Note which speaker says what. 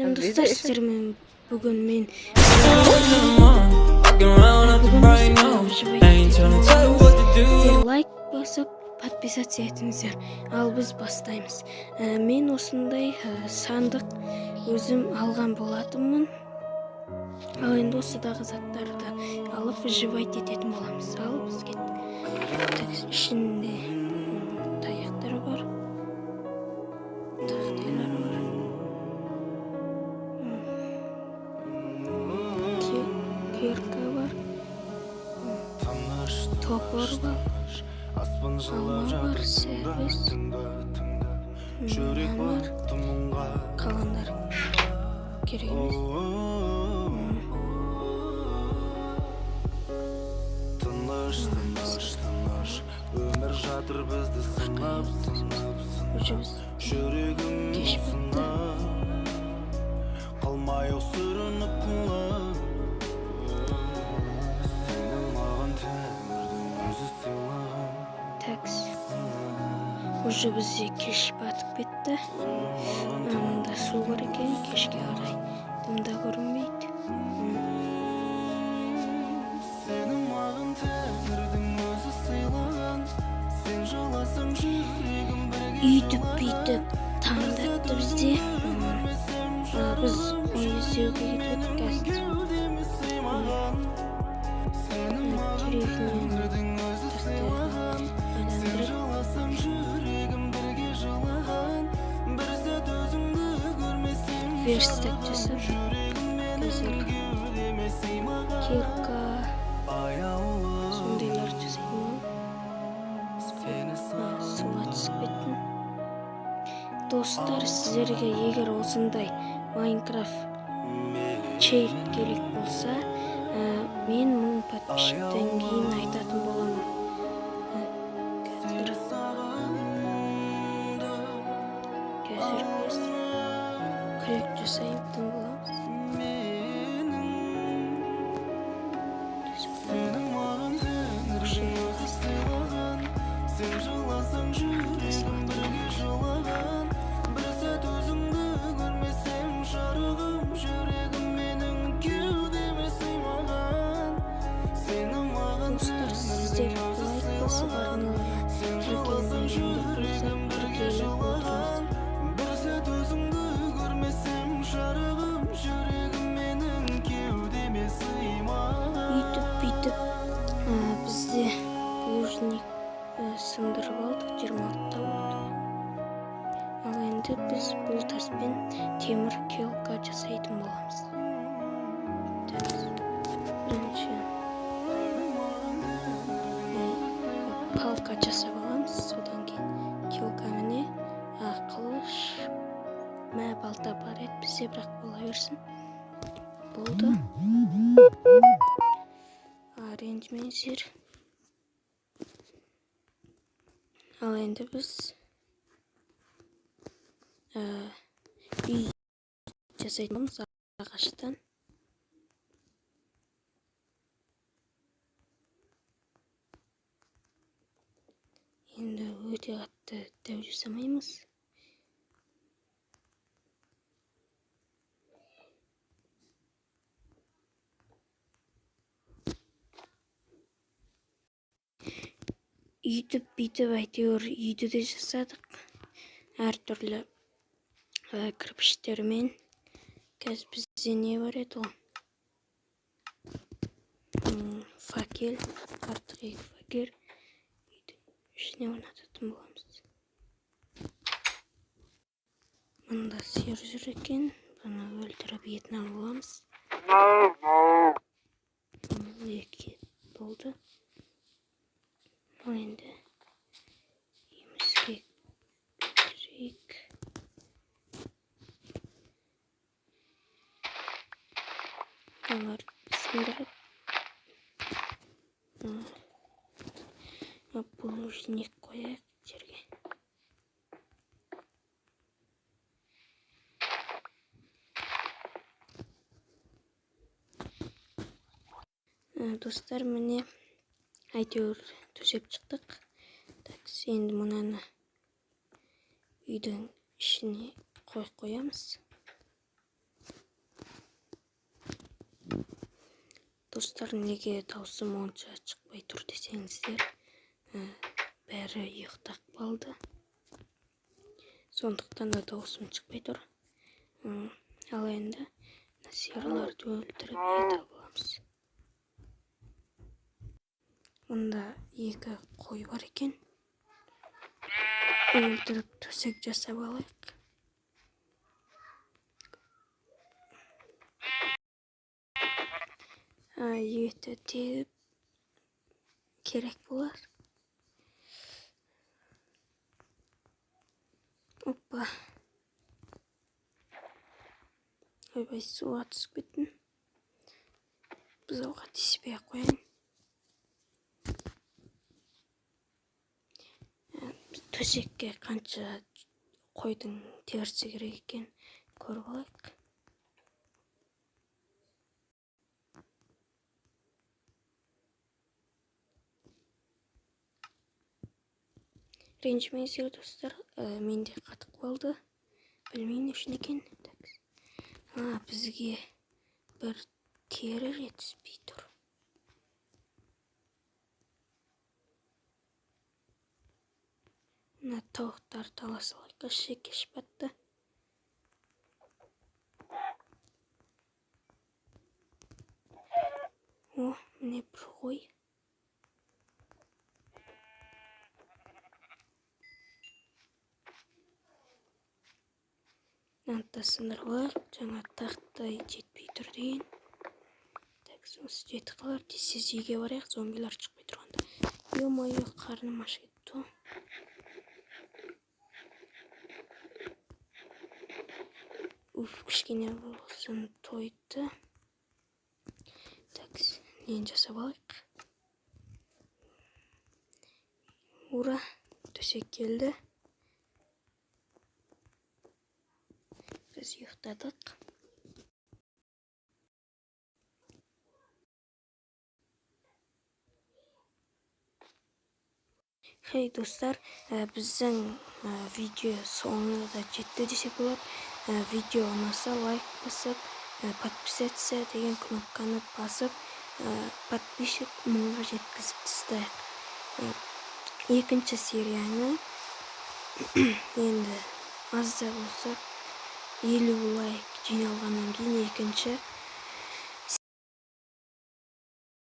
Speaker 1: Достар, сіздермен бүгін мен лайк басып подписаться етіңіздер. Ал біз бастаймыз. Мен осындай сандық өзім алған болатынмын. Ал енді осыдағы заттарды алып выживать ететін боламыз. Ал біз кеттік. Ішінде таяқтар бар. Тақтайлар бар. Кирка бар. Топор бар. Алма бар. Сервис. Мамыр. Қаландар керек емес.
Speaker 2: Өмір жатыр бізді сынап жүрегім
Speaker 1: кеш бітті.
Speaker 2: Қалмай сүрініп құлап сенің маған тәңірдің өзі сыйлаған.
Speaker 1: Такс. Уже бізде кеш батып кетті. Мында су бар екен, кешке қарай дымда көрінбейді.
Speaker 2: Сенің маған тәңірдің өзі сыйлаған. Сен жыласаң жүрегім бірге
Speaker 1: Үйтіп таңдатты бізде. Біз оны іздеуге кетіп қазір. Деревнен
Speaker 2: жыласаң жүрегім бірге жылаған. Бір сәт өзіңді көрмесем
Speaker 1: верстак жасап қазір кирка сондайлар жасаймын. Суға түсіп кеттім. Достар, сіздерге егер осындай Майнкрафт чейт керек болса, мен 1000 подписчиктен кейін айтатын боламын. Қазір біз күрек жасайтын боламыз.
Speaker 2: сенің маған тәңірдің өзі сыйлаған. Сен жыласаң жүрегім бірге жылаған. Бір сәт өзіңді көрмесем жарығым, жүрегім менің кеудеме сыймаған. Сенің маған
Speaker 1: Достар, сіздер лайк басып арналарға жүрегім бірге жылаған.
Speaker 2: Бір сәт өзіңді көрмесем жарығым, жүрегім менің кеудеме сыймаған.
Speaker 1: Үйтіп бізде плужник сындырып алдық, 26-та болды. Ал енді біз бұл таспен темір килка жасайтын боламыз. Бірінші палка жасап аламыз, содан кейін килка міне, қылыш, балта бар еді бізде, бірақ бола берсін. Болды. Ренжімеңіздер. Ал енді біз үй жасайтынбыз ағаштан. Енді өте қатты дәу жасамаймыз. Үйтіп әйтеуір үйді де жасадық. Әртүрлі кірпіштермен. Қазір бізде не бар еді ол? Факел, артық екі факел. Ішіне орнататын боламыз. Мұнда сиыр жүр екен. Бұны өлтіріп етін алып аламыз. Екі болды. Ал енді емізге керек. Олар сындырып. Плужник қояйық жерге. Достар, міне әйтеуір төсеп шықтық. Енді мұнаны үйдің ішіне қойып қоямыз. достар, неге даусым онша шықпай тұр десеңіздер, бәрі ұйықтап қалды. Сондықтан да даусым шықпай тұр. Ал енді сиырларды өлтіріп ет аламыз. Мұнда 2 қой бар екен. Өлтіріп төсек жасап алайық. Еті тегіп керек болар. Опа. Ойбай, суға түсіп кеттім. Бұзауға тиіспей қояйын. Төсекке қанша қойдың терісі керек екен көріп алайық. Ренжімеңіздер достар, менде қатып қалды. Білмеймін үшін екен. Бізге бір тері жетіспей тұр. Мына тауықтар таласалайық, кеш батты. Міне бір қой. Нантта сындырылар, жаңа тақтай жетпей тұр деген. Сосы жеті қалар, тез үйге барайық, зомбилар шықпай тұрғанда. Ё-моё, қарным аш кетті. Кішкене болсын тойды. Нені жасап алайық. Ура, төсек келді. Біз ұйықтадық. Хей достар, біздің видео соңына да жетті десе болады. Видео ұнаса лайк басып, подписаться деген кнопканы басып, подписчик 1000-ға жеткізіп тастайық. Екінші серияны енді аз да болса 50 лайк жиналғаннан кейін екінші